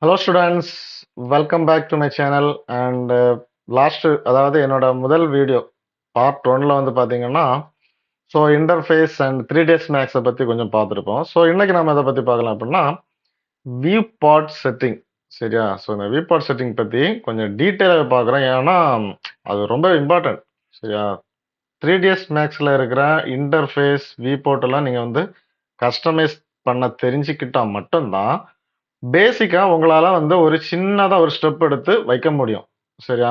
Hello students, welcome back to my channel and அதாவது என்னோட முதல் வீடியோ பார்ட் 1ல வந்து பார்த்தீங்கன்னா இன்டர்ஃபேஸ் அண்ட் 3ds மேக்ஸை பற்றி கொஞ்சம் பார்த்துருப்போம். இன்னைக்கு நம்ம எதை பற்றி பார்க்கலாம் அப்படின்னா வியூ பார்ட் செட்டிங். சரியா? இந்த வியூ பார்ட் செட்டிங் பற்றி கொஞ்சம் டீட்டெயிலாக பார்க்குறேன். ஏன்னா அது ரொம்ப இம்பார்ட்டன்ட். சரியா? 3ds மேக்ஸில் இருக்கிற இன்டர்ஃபேஸ் வியூ போர்ட் எல்லாம் நீங்கள் வந்து கஸ்டமைஸ் பண்ண தெரிஞ்சுக்கிட்டா மட்டும்தான் பேசிக்கா உங்களால வந்து ஒரு சின்னதா ஒரு ஸ்டெப் எடுத்து வைக்க முடியும். சரியா?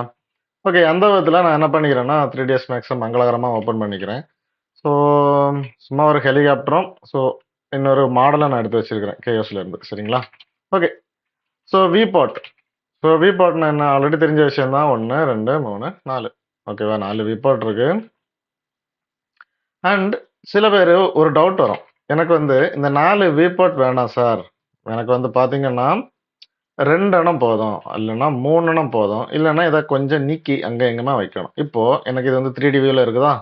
ஓகே. அந்த விதத்துல நான் என்ன பண்ணிக்கிறேன்னா 3ds மேக்ஸை மங்களகரமா ஓப்பன் பண்ணிக்கிறேன். ஸோ சும்மா ஒரு ஹெலிகாப்டரும் இன்னொரு மாடலை நான் எடுத்து வச்சிருக்கிறேன் கேஎஸ்ல இருந்து. சரிங்களா? ஓகே. விபாட். விபாட்னா என்ன? ஆல்ரெடி தெரிஞ்ச விஷயம் தான். 1 2 3 4. ஓகேவா? 4 விபாட் இருக்கு. அண்ட் சில பேர் ஒரு டவுட் வரும். எனக்கு வந்து இந்த 4 விபாட் வேணாம் சார். எனக்கு வந்து பாத்தீங்கன்னா 2 எண்ணம் போதும். இல்லன்னா 3 எண்ணம் போதும். இல்லன்னா இத கொஞ்சம் நீக்கி அங்க எங்கமா வைக்கணும். இப்போ எனக்கு இது வந்து 3D வியூல இருக்குதா?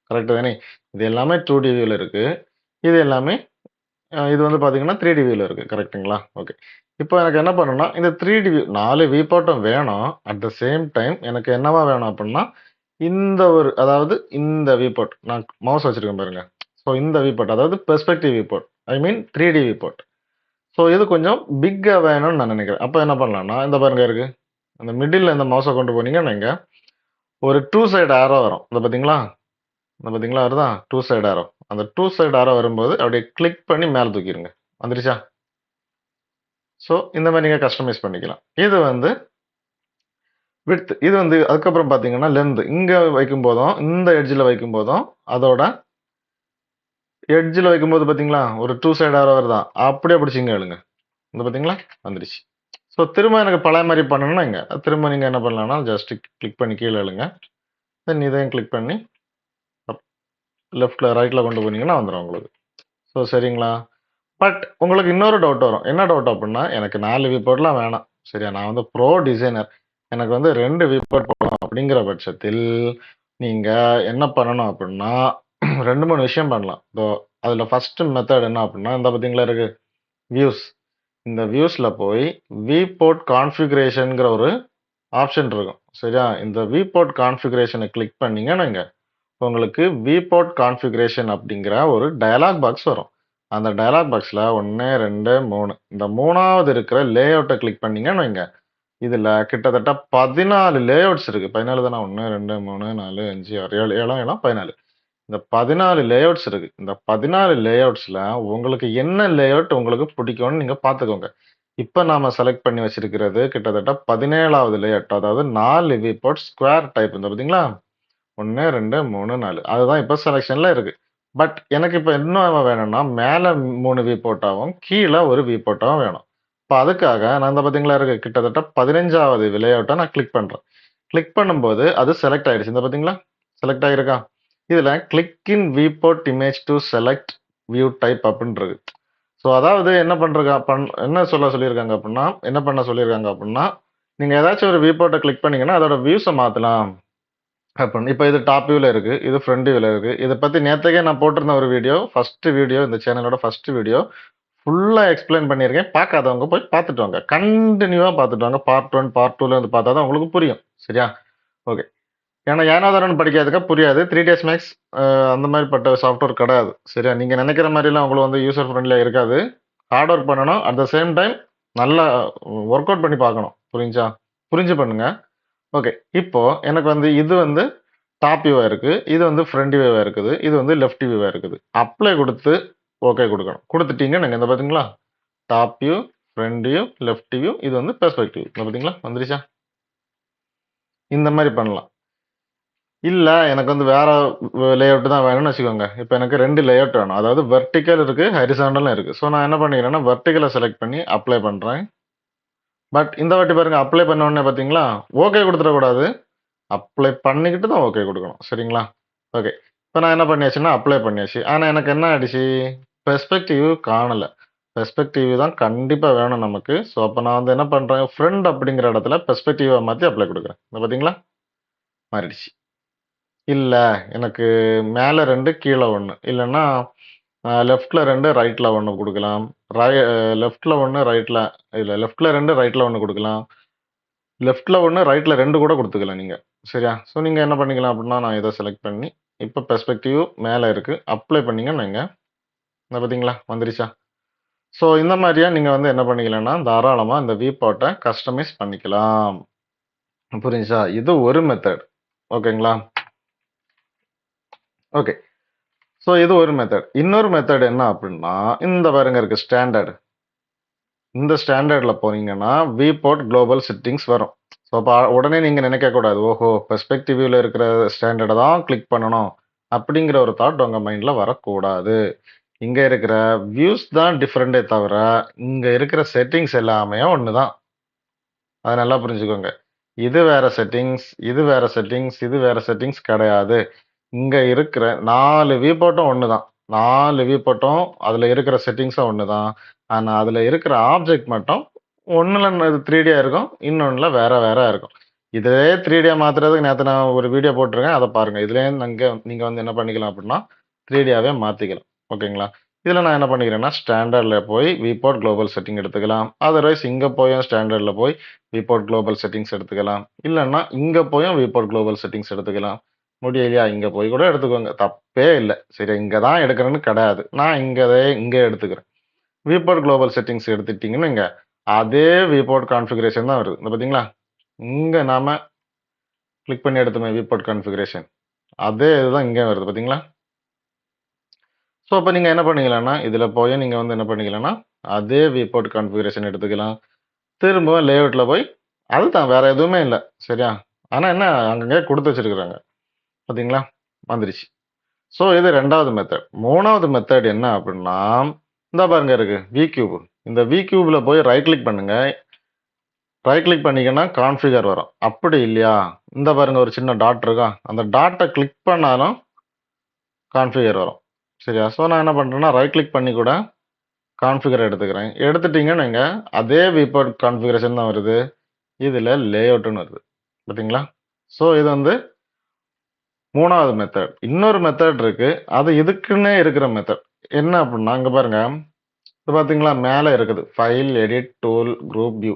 கரெக்ட் தானே? இது எல்லாமே 2D வியூல இருக்கு. இது எல்லாமே இது வந்து பாத்தீங்கன்னா 3D வியூல இருக்கு. கரெக்ட்டுங்களா? ஓகே. இப்போ எனக்கு என்ன பண்ணணும்னா, இந்த 3D வியூ 4 வியூ பாட்டும் வேணும். அட் த சேம் டைம் எனக்கு என்னவா வேணும் அப்படின்னா, அதாவது இந்த வியூ பாட். நான் மவுஸ் வச்சிருக்கேன் பாருங்க. இந்த வியூ பாட் அதாவது பெர்ஸ்பெக்டிவ் வியூ பாட். ஐ மீன் 3D வியூ பாட். இது கொஞ்சம் பிக்கா வேணும்னு நான் நினைக்கிறேன். அப்ப என்ன பண்ணலாம்னா, இந்த பாருங்க இருக்கு. அந்த மிடில்ல இந்த மவுஸை கொண்டு போனீங்கன்னா இங்க ஒரு 2 சைடு ஆரோ வரும். இந்த பாத்தீங்களா? இந்த பாத்தீங்களா வருதா? 2 சைடு ஆரோ. அந்த 2 சைடு ஆரோ வரும்போது அப்படியே கிளிக் பண்ணி மேல தூக்கிருங்க. வந்துருச்சா? இந்த மாதிரி நீங்க கஸ்டமைஸ் பண்ணிக்கலாம். இது வந்து விட்த். இது வந்து அதுக்கப்புறம் பாத்தீங்கன்னா லென்த். இங்க வைக்கும் போதும் இந்த எட்ஜ்ல வைக்கும் போதும் அதோட எட்ஜ்ல வைக்கும்போது பாத்தீங்களா ஒரு 2 சைடு ஆரோ வருதா? அப்படியே பிடிச்சி இங்க எழுங்க. இந்த பாத்தீங்களா? வந்துருச்சு. திரும்ப எனக்கு பழைய மாதிரி பண்ணணும்னா இங்க திரும்ப நீங்க என்ன பண்ணலாம்னா ஜஸ்ட் கிளிக் பண்ணி கீழே எழுங்க. தென் இதையும் கிளிக் பண்ணி லெஃப்ட்ல ரைட்ல கொண்டு போனீங்கன்னா வந்துடும் உங்களுக்கு. சரிங்களா? பட் உங்களுக்கு இன்னொரு டவுட் வரும். என்ன டவுட் அப்படின்னா, எனக்கு 4 வியூபோர்ட்லாம் வேணாம். சரியா? நான் வந்து ப்ரோ டிசைனர். எனக்கு வந்து 2 வியூபோர்ட் போடணும் அப்படிங்கிற பட்சத்தில் நீங்க என்ன பண்ணணும் அப்படின்னா 2 3 விஷயம் பண்ணலாம். அதுல ஃபர்ஸ்ட் மெத்தட் என்ன அப்படின்னா, இந்த பாத்தீங்களா இருக்கு வியூஸ். இந்த வியூஸ்ல போய் வியூபோர்ட் கான்ஃபிகரேஷன்ங்கிற ஒரு ஆப்ஷன் இருக்கும். சரியா? இந்த வியூபோர்ட் கான்ஃபிகரேஷனை கிளிக் பண்ணீங்கன்னா இங்க உங்களுக்கு வியூபோர்ட் கான்ஃபிகரேஷன் அப்படிங்கிற ஒரு டயலாக் பாக்ஸ் வரும். அந்த டயலாக் பாக்ஸ்ல 1 2 3 இந்த மூணாவது இருக்கிற லேஅவுட்டை கிளிக் பண்ணீங்கன்னு வைங்க. இதுல கிட்டத்தட்ட 14 லேஅவுட்ஸ் இருக்கு. 14 தானே? 1 2 3 4 5 6 7 7 14. இந்த 14 லேஅவுட்ஸ் இருக்கு. இந்த 14 லேஅவுட்ஸ்ல உங்களுக்கு என்ன லேஅவுட் உங்களுக்கு பிடிக்கும்னு நீங்க பாத்துக்கோங்க. இப்ப நாம செலக்ட் பண்ணி வச்சிருக்கிறது கிட்டத்தட்ட 17வது லேஅவுட். அதாவது 4 வியூபோர்ட் ஸ்கொயர் டைப். இந்த பாத்தீங்களா? 1 2 3 4 அதுதான் இப்ப செலக்ஷன்ல இருக்கு. பட் எனக்கு இப்ப என்ன வேணும்னா மேல 3 வியூபோர்ட்டாவும் கீழே ஒரு வியூபோர்ட்டாவும் வேணும். இப்ப அதுக்காக நான் இந்த பாத்தீங்களா இருக்கு கிட்டத்தட்ட 15வது லேஅவுட்டை நான் கிளிக் பண்றேன். கிளிக் பண்ணும்போது அது செலக்ட் ஆயிடுச்சு. இந்த பாத்தீங்களா? செலக்ட் ஆகிருக்கா? இதுல click in viewport image to select view type அப்படின்னு இருக்கு. அதாவது என்ன சொல்லியிருக்காங்க அப்படின்னா, என்ன பண்ண சொல்லியிருக்காங்க அப்படின்னா, நீங்க ஏதாச்சும் ஒரு வியூபோர்ட்டை கிளிக் பண்ணீங்கன்னா அதோட வியூஸை மாத்தலாம் அப்படின்னு. இப்போ இது டாப் வியூல இருக்கு, இது ஃப்ரண்ட் வியூல இருக்கு. இதை பத்தி நேத்துக்கே நான் போட்டிருந்த ஒரு வீடியோ, ஃபர்ஸ்ட் வீடியோ, இந்த சேனலோட ஃபர்ஸ்ட் வீடியோ ஃபுல்லா எக்ஸ்பிளைன் பண்ணியிருக்கேன். பார்க்காதவங்க போய் பார்த்துட்டு வாங்க. கண்டினியூவா பார்த்துட்டு வாங்க. பார்ட் 1 பார்ட் 2ல இருந்து பார்த்தா தான் உங்களுக்கு புரியும். சரியா? ஓகே. ஏன்னா ஏனாதாரன் படிக்காததுக்கு புரியாது. 3ds மேக்ஸ் அந்த மாதிரிப்பட்ட சாஃப்ட்வேர் கிடையாது. சரியா? நீங்க நினைக்கிற மாதிரிலாம் உங்களுக்கு வந்து யூசர் ஃப்ரெண்ட்லியா இருக்காது. ஹார்ட் ஒர்க் பண்ணணும். அட் த சேம் டைம் நல்லா ஒர்க் அவுட் பண்ணி பார்க்கணும். புரிஞ்சா? புரிஞ்சு பண்ணுங்க. ஓகே. இப்போ எனக்கு வந்து இது வந்து டாப் வியூவா இருக்கு. இது வந்து ஃப்ரண்ட் வியூவா இருக்குது. இது வந்து லெஃப்ட் வியூவா இருக்குது. அப்ளை கொடுத்து ஓகே கொடுக்கணும். கொடுத்துட்டீங்க நீங்க இந்த பாத்தீங்களா? Top view, front view, left view, இது வந்து பெர்ஸ்பெக்டிவ். இந்த பாத்தீங்களா? வந்துருச்சா? இந்த மாதிரி பண்ணலாம். இல்ல எனக்கு வந்து வேற லேஅவுட் தான் வேணும்னு வச்சுக்கோங்க. இப்போ எனக்கு 2 லேஅவுட் வேணும். அதாவது வெர்டிகல் இருக்கு, ஹரிசாண்டலும் இருக்கு. நான் என்ன பண்ணிக்கிறேன்னா வெர்டிகலை செலக்ட் பண்ணி அப்ளை பண்றேன். பட் இந்த வாட்டி பாருங்க அப்ளை பண்ண உடனே பாத்தீங்களா? ஓகே கொடுத்துடக்கூடாது. அப்ளை பண்ணிக்கிட்டு தான் ஓகே கொடுக்கணும். சரிங்களா? ஓகே. இப்போ நான் என்ன பண்ணியாச்சுன்னா அப்ளை பண்ணியாச்சு. ஆனா எனக்கு என்ன ஆயிடுச்சு? பெர்ஸ்பெக்டிவ் காணல. பெர்ஸ்பெக்டிவ் தான் கண்டிப்பா வேணும் நமக்கு. அப்ப நான் வந்து என்ன பண்றேன்? ஃப்ரண்ட் அப்படிங்கிற இடத்துல பெர்ஸ்பெக்டிவா மாத்தி அப்ளை கொடுக்குறேன். இந்த பாத்தீங்களா? மாறிடுச்சு. இல்ல எனக்கு மேல 2 கீழ 1 இல்லன்னா லெஃப்ட்ல 2 ரைட்ல 1 குடுக்கலாம். ரை லெஃப்ட்ல 1 ரைட்ல இல்ல லெஃப்ட்ல 2 ரைட்ல 1 குடுக்கலாம். லெஃப்ட்ல 1 ரைட்ல 2 கூட குடுத்துக்கலாம் நீங்க. சரியா? ஸோ நீங்க என்ன பண்ணிக்கலாம் அப்டின்னா, நான் இத செலக்ட் பண்ணி, இப்ப பெர்ஸ்பெக்டிவ் மேல இருக்கு. அப்ளை பண்ணீங்கன்னு வைங்க. இத பார்த்தீங்களா? வந்துருச்சா? ஸோ இந்த மாரியா நீங்க வந்து என்ன பண்ணிக்கலாம்னா, தாராளமா இந்த வியூ போர்ட்ட கஸ்டமைஸ் பண்ணிக்கலாம். புரிஞ்சுச்சா? இது ஒரு மெத்தட். ஓகேங்களா? ஓகே. ஸோ இது ஒரு மெத்தட். இன்னொரு மெத்தட் என்ன அப்டின்னா, இந்த பாருங்க இருக்கு ஸ்டாண்டர்ட். இந்த ஸ்டாண்டர்ட்ல போனீங்கன்னா, வியூபோர்ட் குளோபல் செட்டிங்ஸ் வரும். ஸோ அப்ப உடனே நீங்க நினைக்கக்கூடாது. ஓஹோ! பெர்ஸ்பெக்டிவ் வியூல இருக்கிற ஸ்டாண்டர்ட தான் கிளிக் பண்ணணும். அப்படிங்கிற ஒரு தாட் உங்க மைண்ட்ல வரக்கூடாது. இங்க இருக்கிற வியூஸ் தான் டிஃபரெண்ட்டே தவிர, இங்க இருக்கிற செட்டிங்ஸ் எல்லாமே ஒண்ணு தான். அத நல்லா புரிஞ்சுக்கோங்க. இது வேற செட்டிங்ஸ், இது வேற செட்டிங்ஸ், இது வேற செட்டிங்ஸ் கிடையாது. இங்க இருக்கிற 4 வியூபோர்ட்டும் ஒண்ணு தான். 4 வியூபோர்ட்டும் அதுல இருக்கிற செட்டிங்ஸும் ஒண்ணு தான். ஆனா, அதுல இருக்கிற ஆப்ஜெக்ட் மட்டும் ஒண்ணுல இது 3Dயா இருக்கும். இன்னொன்னுல வேற வேற இருக்கும். இதே 3Dயா மாத்துறதுக்கு நேத்து நான் ஒரு வீடியோ போட்டிருக்கேன். அத பாருங்க. இதுலயே நீங்க வந்து என்ன பண்ணிக்கலாம் அப்டின்னா, 3Dயாவே மாத்திக்கலாம். ஓகேங்களா? இதுல நான் என்ன பண்ணிக்கிறேன்னா, ஸ்டாண்டர்ட்ல போய் வியூபோர்ட் குளோபல் செட்டிங் எடுத்துக்கலாம். அதர்வைஸ் இங்க போயும் ஸ்டாண்டர்ட்ல போய் வியூபோர்ட் குளோபல் செட்டிங்ஸ் எடுத்துக்கலாம். இல்லன்னா, இங்க போயும் வியூபோர்ட் குளோபல் செட்டிங்ஸ் எடுத்துக்கலாம். முடியலையா? இங்க போய் கூட எடுத்துக்கோங்க. தப்பே இல்ல. சரி இங்க தான் எடுக்கணும்னு கிடையாது. நான் இங்க எடுத்துக்கிறேன். வியூபோர்ட் குளோபல் செட்டிங்ஸ் எடுத்துட்டீங்கன்னு வைங்க, அதே வியூபோர்ட் கான்ஃபிகரேஷன் தான் வருது. இந்த பார்த்தீங்களா? இங்க நாம கிளிக் பண்ணி எடுத்தோமே வியூபோர்ட் கான்ஃபிகரேஷன். அதே இதுதான் இங்கேயும் வருது பார்த்தீங்களா? ஸோ, அப்ப நீங்க என்ன பண்ணிக்கலாம்னா, இதுல போய் நீங்க வந்து என்ன பண்ணிக்கலாம்னா, அதே வியூபோர்ட் கான்ஃபிகரேஷன் எடுத்துக்கலாம். திரும்பவும் லேஅவுட்ல போய் அதுதான் வேற எதுவுமே இல்ல. சரியா? ஆனா என்ன அங்கங்கே குடுத்து வச்சிருக்காங்க. பார்த்தீங்களா? வந்துருச்சு. ஸோ, இது 2வது மெத்தட். 3வது மெத்தட் என்ன அப்டின்னா, இந்தா பாருங்க இருக்கு. V cube. இந்த வி கியூப்ல போய் ரைட் கிளிக் பண்ணுங்க. ரைட் கிளிக் பண்ணீங்கன்னா கான்ஃபிகர் வரும். அப்படி இல்லையா, இந்த பாருங்க ஒரு சின்ன டாட் இருக்கா? அந்த டாட்ட கிளிக் பண்ணாலும் கான்ஃபிகர் வரும். சரியா? ஸோ, நான் என்ன பண்றேன்னா, ரைட் கிளிக் பண்ணி கூட கான்ஃபிகர் எடுத்துக்கிறேன். எடுத்துட்டீங்கன்னு வைங்க, அதே வியூபோர்ட் கான்ஃபிகரேஷன் தான் வருது. இதுல லேஅவுட்ன்னு வருது. பார்த்தீங்களா? ஸோ, இது வந்து 3வது மெத்தட். இன்னொரு மெத்தட் இருக்கு. அது இதுக்குன்னே இருக்கிற மெத்தட். என்ன அப்டின்னா, இங்க பாருங்க. இது பார்த்தீங்களா? மேல இருக்குது. File, edit, tool, group, view.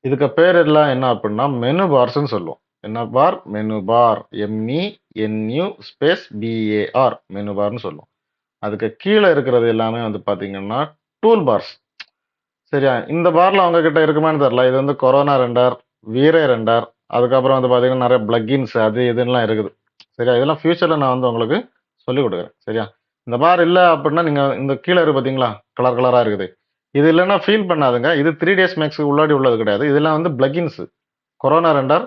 இதுக்கு பேர் எல்லாம் என்ன அப்டின்னா, மெனு பார்ஸ்ன்னு சொல்லுவோம். என்ன bar? Menu bar. M E N U space B A R menu பார்ன்னு சொல்லுவோம். அதுக்கு கீழ இருக்கிறது எல்லாமே வந்து பார்த்தீங்கன்னா, டூல் பார்ஸ். சரியா? இந்த பார்ல உங்க கிட்ட இருக்குமான்னு தெரியல. இது வந்து கொரோனா ரெண்டர், வீரே ரெண்டர், அதுக்கப்புறம் வந்து பார்த்தீங்கன்னா, நெறைய பிளக்கின்ஸ் அது இதுன்னுலாம் இருக்குது. சரியா? இதெல்லாம் ஃபியூச்சர்ல நான் வந்து உங்களுக்கு சொல்லிக் குடுக்குறேன். சரியா? இந்த பார் இல்ல அப்டின்னா, நீங்க இந்த கீழ இருக்கு பார்த்தீங்களா? கலர் கலரா இருக்குது. இது இல்லன்னா ஃபீல் பண்ணாதுங்க. இது 3ds மேக்ஸ்க்கு உள்ளாடி உள்ளது கிடையாது. இதெல்லாம் வந்து பிளக்கின்ஸ். கொரோனா ரெண்டர்,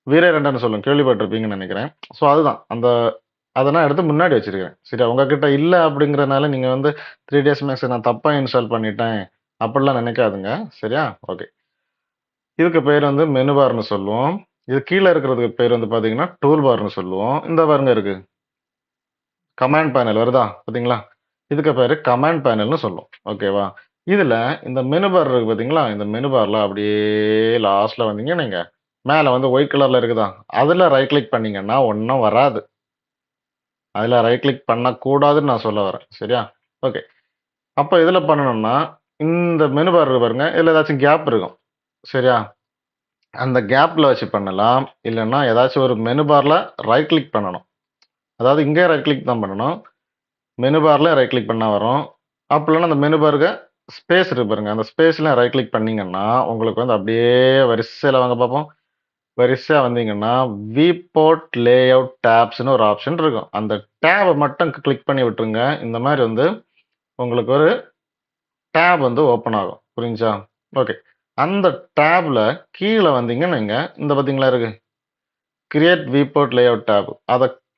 வீரே ரெண்டர்ன்னு சொல்லும். கேள்விப்பட்டிருப்பீங்கன்னு நெனைக்கிறேன். ஸோ அதுதான். அத நான் எடுத்து முன்னாடி வச்சிருக்கிறேன். சரியா? உங்ககிட்ட இல்ல அப்படிங்கிறனால நீங்க வந்து 3ds மேக்ஸ நான் தப்பா இன்ஸ்டால் பண்ணிட்டேன். அப்படிலாம் நினைக்காதுங்க. சரியா? ஓகே. இதுக்கு பேர் வந்து மெனு பார்ன்னு சொல்லுவோம். இது கீழ இருக்கிறதுக்கு பேர் வந்து பார்த்தீங்கன்னா, டூல் பார்ன்னு சொல்லுவோம். இந்த பாருங்க இருக்கு. கமாண்ட் பேனல் வருதா? பார்த்தீங்களா? இதுக்கு பேரு கமாண்ட் பேனல்ன்னு சொல்லுவோம். ஓகேவா? இதுல இந்த மெனு பார் இருக்கு பார்த்தீங்களா? இந்த மெனு பார்ல அப்படியே லாஸ்ட்ல வந்தீங்கன்னு வைங்க, மேல வந்து ஒயிட் கலர்ல இருக்குதா? அதுல ரைட் கிளிக் பண்ணீங்கன்னா ஒண்ணும் வராது. அதுல ரைட் கிளிக் பண்ணக்கூடாதுன்னு நான் சொல்ல வரேன். சரியா? ஓகே. அப்ப எதுல பண்ணணும்னா, இந்த மெனு பார் இருக்கு பாருங்க. இதுல ஏதாச்சும் கேப் இருக்கும். சரியா? அந்த கேப்ல வச்சு பண்ணலாம். இல்லன்னா ஏதாச்சும் ஒரு மெனு பார்ல ரைட் கிளிக் பண்ணணும். அதாவது இங்கேயே ரைட் கிளிக் தான் பண்ணணும். மெனு பார்ல ரைட் கிளிக் பண்ணா வரும். அப்படி இல்லன்னா அந்த மெனு பாருங்க ஸ்பேஸ் இருக்கு பாருங்க. அந்த ஸ்பேஸ்ல ரைட் கிளிக் பண்ணீங்கன்னா, உங்களுக்கு வந்து அப்படியே வரிசையில வாங்க பார்ப்போம். வரிசையா வந்தீங்கன்னா, வியூபோர்ட் லேஅவுட் டாப்ஸ்ன்னு ஒரு ஆப்ஷன் இருக்கும். அந்த டேப மட்டும் கிளிக் பண்ணி விட்டுருங்க. இந்த மாரி வந்து உங்களுக்கு ஒரு டேப் வந்து ஓப்பன் ஆகும். புரிஞ்சுச்சா? ஓகே. அந்த டேப்ல கீழ வந்தீங்கன்னு வைங்க, இந்த பார்த்தீங்களா இருக்கு. Create viewport layout tab.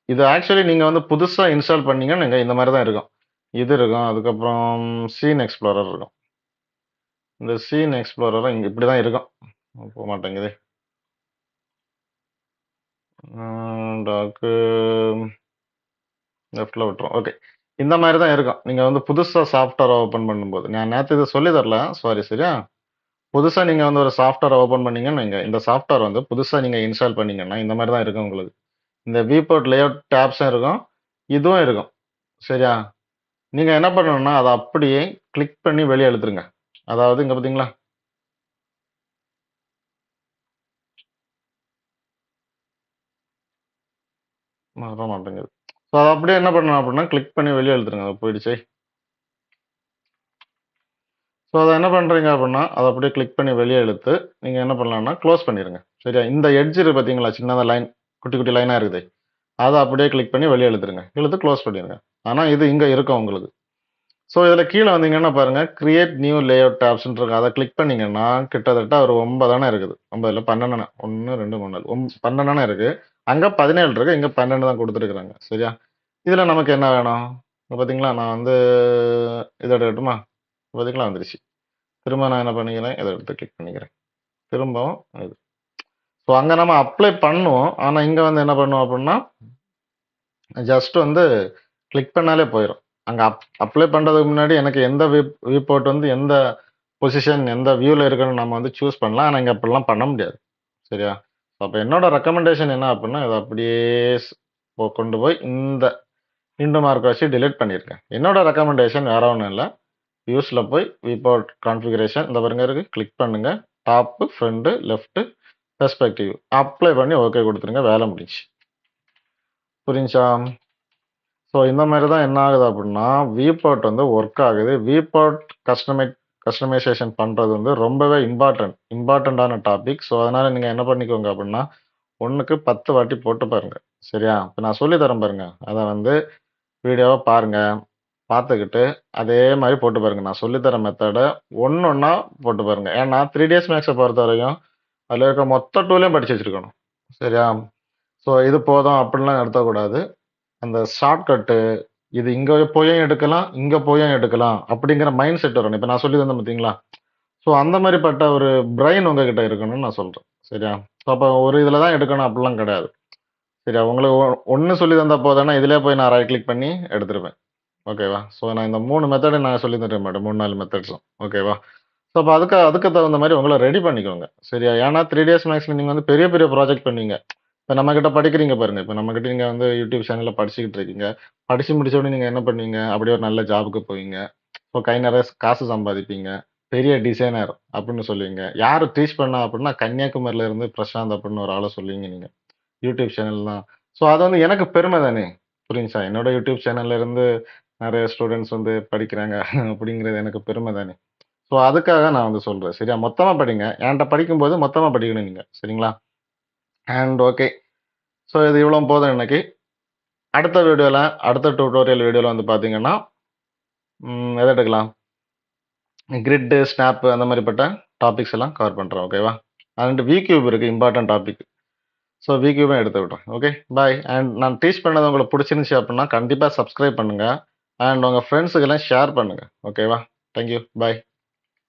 இது ஆக்சுவலி நீங்க வந்து புதுசா இன்ஸ்டால் பண்ணீங்கன்னு வைங்க, இந்த மாரி தான் இருக்கும். இது இருக்கும். அதுக்கப்புறம் சீன் எக்ஸ்ப்ளோரர் இருக்கும். இந்த சீன் எக்ஸ்ப்ளோரரும் இங்க இப்படி தான் இருக்கும். போமாட்டேங்குதே. டாக்கு லெஃப்ட்ல விட்டுரும். ஓகே. இந்த மாரி தான் இருக்கும். நீங்க வந்து புதுசா சாஃப்ட்வேர் ஓப்பன் பண்ணும்போது. நான் நேத்து இத சொல்லி தரல. சாரி சரியா? புதுசா நீங்க வந்து ஒரு சாஃப்ட்வேர் ஓப்பன் பண்ணீங்கன்னு வைங்க, இந்த சாஃப்ட்வேர் வந்து புதுசா நீங்க இன்ஸ்டால் பண்ணீங்கன்னா, இந்த மாரி தான் இருக்கும் உங்களுக்கு. இந்த வியூபோர்ட் லேஅவுட் டாப்ஸும் இருக்கும். இதுவும் இருக்கும். சரியா? நீங்க என்ன பண்ணணும்னா, அத அப்படியே கிளிக் பண்ணி வெளிய இழுத்துருங்க. அதாவது இங்க பார்த்தீங்களா? வர மாட்டேங்குது. ஸோ அத அப்படியே என்ன பண்ணணும் அப்படின்னா, கிளிக் பண்ணி வெளிய இழுத்துருங்க. அது போயிடுச்சே. ஸோ அத என்ன பண்றீங்க அப்படின்னா, அத அப்படியே கிளிக் பண்ணி வெளிய இழுத்து, நீங்க என்ன பண்ணலாம்னா, க்ளோஸ் பண்ணிருங்க. சரியா? இந்த எட்ஜ் இருக்கு பார்த்தீங்களா? சின்னதா லைன், குட்டி குட்டி லைனா இருக்குது. அத அப்படியே கிளிக் பண்ணி வெளிய இழுத்துருங்க. இழுத்து க்ளோஸ் பண்ணிருங்க. ஆனா இது இங்க இருக்கும் உங்களுக்கு. ஸோ இதில கீழ வந்தீங்கன்னா பாருங்க, கிரியேட் நியூ லேஅவுட் டாப்ஸ்ன்னு இருக்கு. அத கிளிக் பண்ணீங்கன்னா, கிட்டத்தட்ட ஒரு 9 அணை இருக்குது. 9 இல்ல 12 அணை. 1, 2, 3, 4 12 அணை இருக்கு. அங்க 17 இருக்கு. இங்க 12 தான் குடுத்துருக்காங்க. சரியா? இதில நமக்கு என்ன வேணும்? இங்க பார்த்தீங்களா? நான் வந்து இத எடுக்கட்டுமா? பார்த்தீங்களா? வந்துருச்சு. திரும்ப நான் என்ன பண்ணிக்கிறேன், இத எடுத்து கிளிக் பண்ணிக்கிறேன். திரும்பவும் இது. ஸோ அங்க நம்ம அப்ளை பண்ணுவோம். ஆனா இங்க வந்து என்ன பண்ணுவோம் அப்டின்னா, ஜஸ்ட் வந்து கிளிக் பண்ணாலே போயிரும். அங்க அப்ளை பண்றதுக்கு முன்னாடி எனக்கு எந்த வியூ போர்ட் வந்து எந்த பொசிஷன், எந்த வியூல இருக்குன்னு நம்ம வந்து சூஸ் பண்ணலாம். ஆனா இங்க அப்படிலாம் பண்ண முடியாது. சரியா? அப்ப என்னோட ரெக்கமெண்டேஷன் என்ன அப்டின்னா, இத அப்படியே ஸ் கொண்டு போய் இந்த இன்டு மார்க்க வச்சு டிலீட் பண்ணிருங்க. என்னோட ரெக்கமெண்டேஷன் வேற ஒண்ணும் இல்ல. வியூஸ்ல போய் வியூபோர்ட் கான்ஃபிகரேஷன் இந்த பாருங்க இருக்கு. கிளிக் பண்ணுங்க. Top, front, left, perspective. Apply பண்ணி ஓகே குடுத்துருங்க. வேல முடிஞ்சுச்சு. புரிஞ்சுச்சா? ஸோ இந்த மாரி தான் என்ன ஆகுது அப்டின்னா, வியூபோர்ட் வந்து ஒர்க் ஆகுது. வியூபோர்ட் கஸ்டமைசேஷன் பண்றது வந்து ரொம்பவே இம்பார்ட்டன்ட்டான டாபிக். ஸோ அதனால நீங்க என்ன பண்ணிக்கோங்க அப்டின்னா, 1க்கு 10 வாட்டி போட்டு பாருங்க. சரியா? இப்ப நான் சொல்லி தரேன் பாருங்க. அத வந்து வீடியோவா பாருங்க. பார்த்துக்கிட்டு, அதே மாரி போட்டு பாருங்க. நான் சொல்லி தர மெத்தட ஒண்ணொண்ணா போட்டு பாருங்க. ஏன்னா 3 டேஸ் மேக்ஸ பொறுத்தவரையும், அதுல இருக்க மொத்த டூலையும் படிச்சு வச்சிருக்கணும். சரியா? ஸோ இது போதும் அப்டின்லாம் எடுத்தக்கூடாது. அந்த ஷார்ட்கட்டு, இது இங்க போயும் எடுக்கலாம், இங்க போயும் எடுக்கலாம். அப்படிங்கிற மைண்ட் செட் வரணும். இப்ப நான் சொல்லி தந்தேன் பார்த்தீங்களா? ஸோ அந்த மாரிப்பட்ட ஒரு பிரைன் உங்ககிட்ட இருக்கணும்னு நான் சொல்றேன். சரியா? ஸோ அப்ப ஒரு இதுல தான் எடுக்கணும் அப்படிலாம் கிடையாது. சரியா? உங்களுக்கு ஒண்ணு சொல்லி தந்தா போதும்னா, இதிலயே போய் நான் ரைட் கிளிக் பண்ணி எடுத்துருவேன். ஓகேவா? ஸோ நான் இந்த 3 மெத்தட நான் சொல்லி தர மாட்டேன். 3, 4 மெத்தட்ஸும். ஓகேவா? ஸோ அப்ப அதுக்கு அதுக்கு தகுந்த மாரி உங்கள ரெடி பண்ணிக்கோங்க. சரியா? ஏன்னா 3 டேஸ் மேக்ஸ்ல நீங்க வந்து பெரிய பெரிய ப்ராஜெக்ட் பண்ணுவீங்க. இப்ப நம்மகிட்ட படிக்கிறீங்க பாருங்க. இப்ப நம்மகிட்ட நீங்க வந்து யூடியூப் சேனல்ல படிச்சுக்கிட்டு இருக்கீங்க. படிச்சு முடிச்ச உடனே நீங்க என்ன பண்ணுவீங்க? அப்படியே ஒரு நல்ல ஜாப்க்கு போவீங்க. இப்போ கை நெறைய காசு சம்பாதிப்பீங்க. பெரிய டிசைனர் அப்படின்னு சொல்லுவீங்க. யாரு டீச் பண்ணா அப்படின்னா, கன்னியாகுமரியில இருந்து பிரசாந்த் அப்படின்னு ஒரு ஆள சொல்லுவீங்க நீங்க. யூடியூப் சேனல் தான். ஸோ அது வந்து எனக்கு பெருமை தானே! புரிஞ்சுச்சா? என்னோட யூடியூப் சேனல்ல இருந்து நெறைய ஸ்டூடண்ட்ஸ் வந்து படிக்கிறாங்க அப்படிங்கிறது எனக்கு பெருமை தானே! ஸோ அதுக்காக நான் வந்து சொல்றேன். சரியா? மொத்தமா படிங்க. என்ட்ட படிக்கும்போது மொத்தமா படிக்கணும் நீங்க. சரிங்களா? And okay. ஸோ இது இவ்வளோ போதும் இன்னைக்கு. அடுத்த வீடியோல, அடுத்த டியூட்டோரியல் வீடியோல வந்து பார்த்தீங்கன்னா, எத எடுக்கலாம்? கிரிட், ஸ்னாப் அந்த மாரிப்பட்ட டாபிக்ஸ் எல்லாம் கவர் பண்றோம். ஓகேவா? அண்ட் விக்யூப் இருக்கு இம்பார்ட்டன்ட் டாபிக். ஸோ விக்யூபும் எடுத்து விடுறேன். ஓகே. பாய். அண்ட் நான் டீச் பண்ணது உங்களுக்கு புடிச்சிருந்துச்சு அப்படின்னா, கண்டிப்பா சப்ஸ்கிரைப் பண்ணுங்க. அண்ட் உங்க ஃப்ரெண்ட்ஸுக்கெல்லாம் ஷேர் பண்ணுங்க. ஓகேவா? Thank you. பாய்.